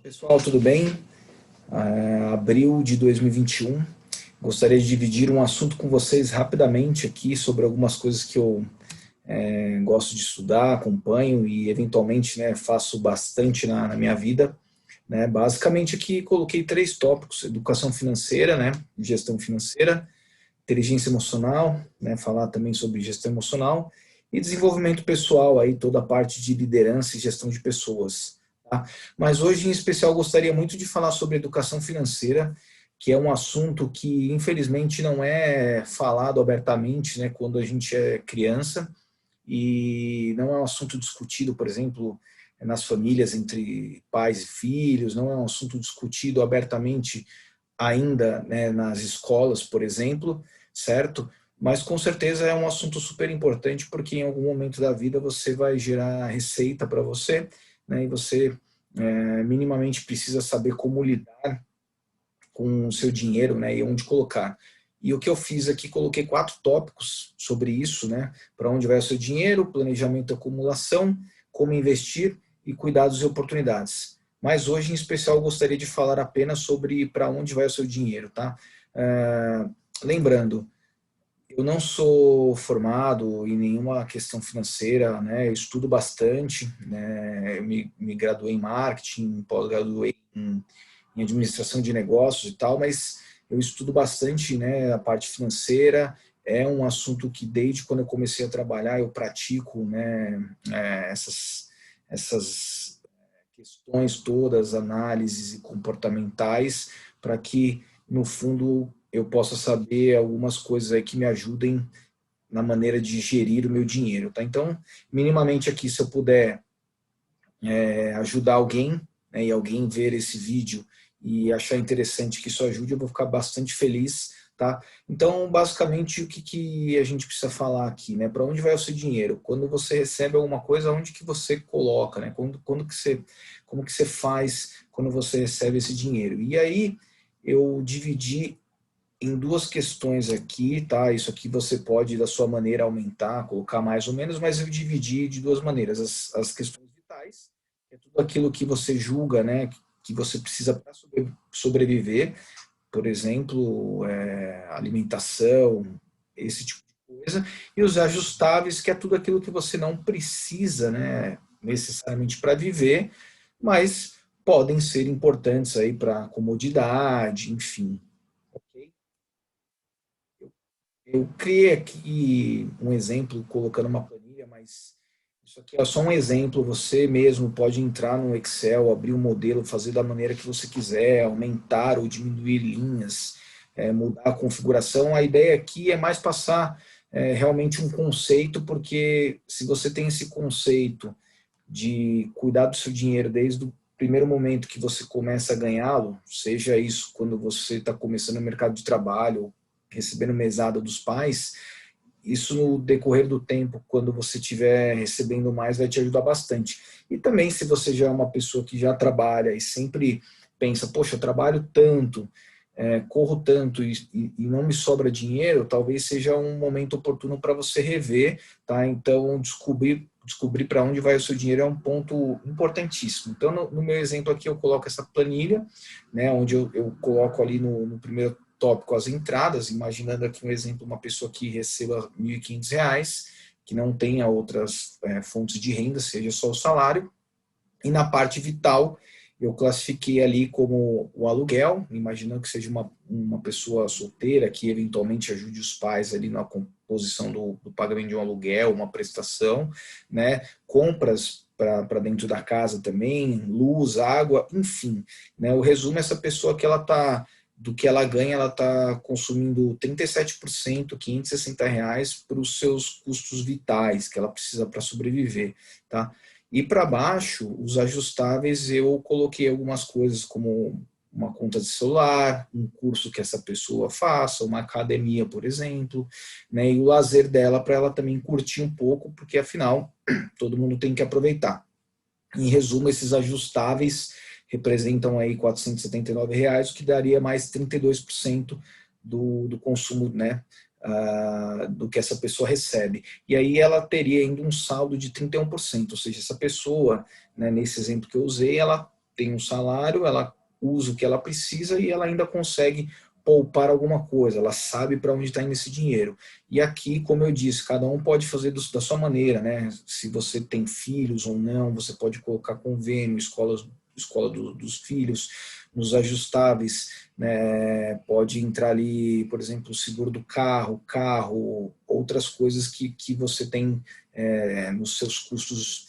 Pessoal, tudo bem? Abril de 2021. Gostaria de dividir um assunto com vocês rapidamente aqui sobre algumas coisas que eu gosto de estudar, acompanho e eventualmente, né, faço bastante na minha vida. Né? Basicamente aqui coloquei três tópicos: educação financeira, né, gestão financeira, inteligência emocional, né, falar também sobre gestão emocional e desenvolvimento pessoal, aí toda a parte de liderança e gestão de pessoas. Tá? Mas hoje, em especial, gostaria muito de falar sobre educação financeira, que é um assunto que, infelizmente, não é falado abertamente, né, quando a gente é criança, e não é um assunto discutido, por exemplo, nas famílias entre pais e filhos, não é um assunto discutido abertamente ainda, né, nas escolas, por exemplo, certo? Mas com certeza é um assunto super importante porque em algum momento da vida você vai gerar receita para você, né, e você minimamente precisa saber como lidar com o seu dinheiro, né, e onde colocar. E o que eu fiz aqui, coloquei 4 tópicos sobre isso, né, para onde vai o seu dinheiro, planejamento e acumulação, como investir e cuidados e oportunidades. Mas hoje, em especial, eu gostaria de falar apenas sobre para onde vai o seu dinheiro, tá? Lembrando, eu não sou formado em nenhuma questão financeira, né? Eu estudo bastante, né? Eu me graduei em marketing, pós-graduei em administração de negócios e tal, mas eu estudo bastante, né, a parte financeira. É um assunto que desde quando eu comecei a trabalhar eu pratico, né, essas questões todas, análises e comportamentais, para que no fundo eu possa saber algumas coisas aí que me ajudem na maneira de gerir o meu dinheiro, tá? Então, minimamente aqui, se eu puder ajudar alguém, né, e alguém ver esse vídeo e achar interessante que isso ajude, eu vou ficar bastante feliz, tá? Então, basicamente, o que a gente precisa falar aqui, né? Para onde vai o seu dinheiro? Quando você recebe alguma coisa, onde que você coloca, né? Como que você faz quando você recebe esse dinheiro? E aí, eu dividi em duas questões aqui, tá? Isso aqui você pode, da sua maneira, aumentar, colocar mais ou menos, mas eu dividi de duas maneiras. As questões vitais, que é tudo aquilo que você julga, né, que você precisa para sobreviver, por exemplo, alimentação, esse tipo de coisa, e os ajustáveis, que é tudo aquilo que você não precisa, né, necessariamente para viver, mas podem ser importantes aí para comodidade, enfim. Ok? Eu criei aqui um exemplo colocando uma planilha, mas isso aqui é só um exemplo. Você mesmo pode entrar no Excel, abrir o modelo, fazer da maneira que você quiser, aumentar ou diminuir linhas, mudar a configuração. A ideia aqui é mais passar realmente um conceito, porque se você tem esse conceito de cuidar do seu dinheiro desde o primeiro momento que você começa a ganhá-lo, seja isso quando você está começando no mercado de trabalho, recebendo mesada dos pais, isso no decorrer do tempo, quando você estiver recebendo mais, vai te ajudar bastante. E também, se você já é uma pessoa que já trabalha e sempre pensa, poxa, eu trabalho tanto, corro tanto e não me sobra dinheiro, talvez seja um momento oportuno para você rever, tá? Então, descobrir para onde vai o seu dinheiro é um ponto importantíssimo. Então, no meu exemplo aqui, eu coloco essa planilha, né, onde eu coloco ali no primeiro tópico as entradas, imaginando aqui um exemplo, uma pessoa que receba R$ 1.500, que não tenha outras fontes de renda, seja só o salário, e na parte vital, eu classifiquei ali como o aluguel, imaginando que seja uma pessoa solteira que eventualmente ajude os pais ali na composição do pagamento de um aluguel, uma prestação, né? Compras para dentro da casa também, luz, água, enfim. Né? O resumo é essa pessoa que ela está do que ela ganha, ela está consumindo 37%, R$ 560, para os seus custos vitais que ela precisa para sobreviver, tá? E para baixo, os ajustáveis, eu coloquei algumas coisas como uma conta de celular, um curso que essa pessoa faça, uma academia, por exemplo, né, e o lazer dela para ela também curtir um pouco, porque afinal todo mundo tem que aproveitar. Em resumo, esses ajustáveis representam aí R$ 479, o que daria mais 32% do consumo, né, do que essa pessoa recebe. E aí ela teria ainda um saldo de 31%, ou seja, essa pessoa, né, nesse exemplo que eu usei, ela tem um salário, ela usa o que ela precisa e ela ainda consegue poupar alguma coisa, ela sabe para onde está indo esse dinheiro. E aqui, como eu disse, cada um pode fazer da sua maneira, né? Se você tem filhos ou não, você pode colocar convênio, dos filhos, nos ajustáveis, né? Pode entrar ali, por exemplo, o seguro do carro, outras coisas que você tem nos seus custos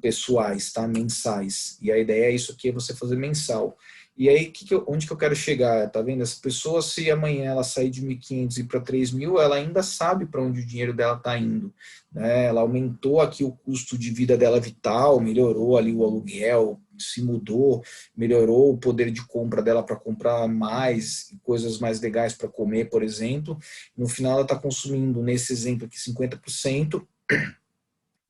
pessoais, tá? Mensais. E a ideia é isso aqui, é você fazer mensal. E aí, onde que eu quero chegar? Tá vendo? Essa pessoa, se amanhã ela sair de 1.500 e ir para 3.000, ela ainda sabe para onde o dinheiro dela está indo. Né? Ela aumentou aqui o custo de vida dela vital, melhorou ali o aluguel, se mudou, melhorou o poder de compra dela para comprar mais, coisas mais legais para comer, por exemplo. No final, ela está consumindo, nesse exemplo aqui, 50%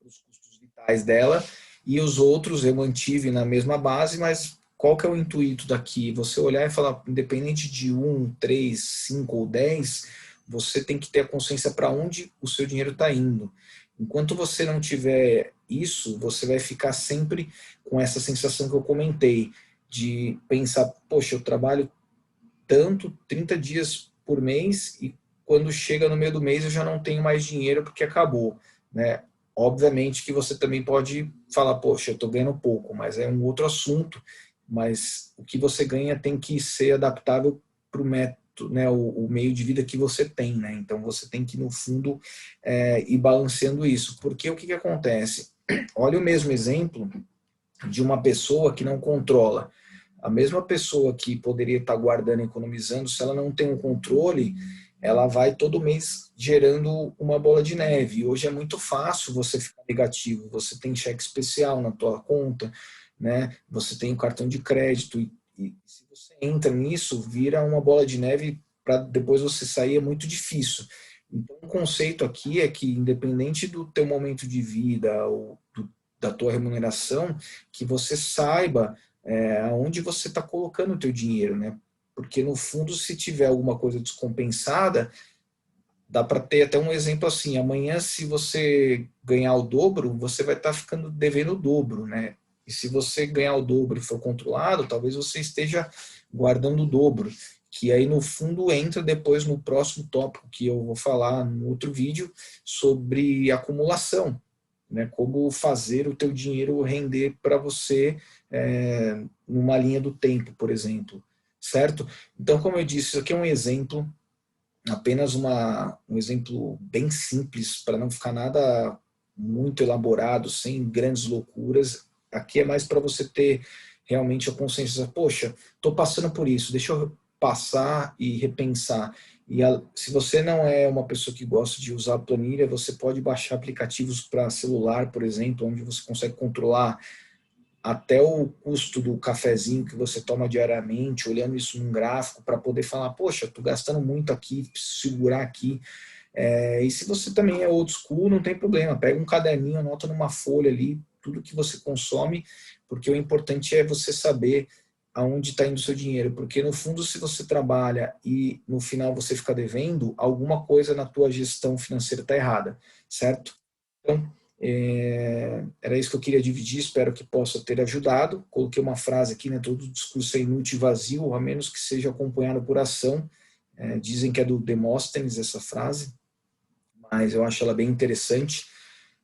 dos custos vitais dela, e os outros eu mantive na mesma base, mas qual que é o intuito daqui? Você olhar e falar, independente de 1, 3, 5 ou 10, você tem que ter a consciência para onde o seu dinheiro está indo. Enquanto você não tiver isso, você vai ficar sempre com essa sensação que eu comentei, de pensar, poxa, eu trabalho tanto, 30 dias por mês, e quando chega no meio do mês eu já não tenho mais dinheiro porque acabou, né? Obviamente que você também pode falar, poxa, eu estou ganhando pouco, mas é um outro assunto, mas o que você ganha tem que ser adaptável para o método, né, o meio de vida que você tem, né? Então você tem que, no fundo, ir balanceando isso. Porque o que acontece? Olha o mesmo exemplo de uma pessoa que não controla. A mesma pessoa que poderia estar guardando e economizando, se ela não tem um controle, ela vai todo mês gerando uma bola de neve. E hoje é muito fácil você ficar negativo. Você tem cheque especial na tua conta, né? Você tem o cartão de crédito e se você entra nisso, vira uma bola de neve para depois você sair é muito difícil. Então, o conceito aqui é que, independente do teu momento de vida ou da tua remuneração, que você saiba aonde você está colocando o teu dinheiro, né? Porque no fundo, se tiver alguma coisa descompensada, dá para ter até um exemplo assim: amanhã, se você ganhar o dobro, você vai estar ficando devendo o dobro, né? E se você ganhar o dobro e for controlado, talvez você esteja guardando o dobro, que aí no fundo entra depois no próximo tópico que eu vou falar no outro vídeo sobre acumulação, né? Como fazer o teu dinheiro render para você numa linha do tempo, por exemplo, certo? Então, como eu disse, isso aqui é um exemplo, apenas um exemplo bem simples, para não ficar nada muito elaborado, sem grandes loucuras. Aqui é mais para você ter realmente a consciência, poxa, estou passando por isso, deixa eu passar e repensar. Se você não é uma pessoa que gosta de usar planilha, você pode baixar aplicativos para celular, por exemplo, onde você consegue controlar até o custo do cafezinho que você toma diariamente, olhando isso num gráfico para poder falar, poxa, estou gastando muito aqui, preciso segurar aqui. E se você também é old school, não tem problema, pega um caderninho, anota numa folha ali tudo que você consome, porque o importante é você saber aonde está indo o seu dinheiro, porque no fundo, se você trabalha e no final você fica devendo, alguma coisa na tua gestão financeira está errada, certo? Então, era isso que eu queria dividir, espero que possa ter ajudado. Coloquei uma frase aqui, né? Todo discurso é inútil e vazio, a menos que seja acompanhado por ação. Dizem que é do Demóstenes essa frase, mas eu acho ela bem interessante.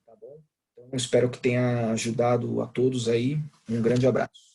Tá bom? Então, espero que tenha ajudado a todos aí. Um grande abraço.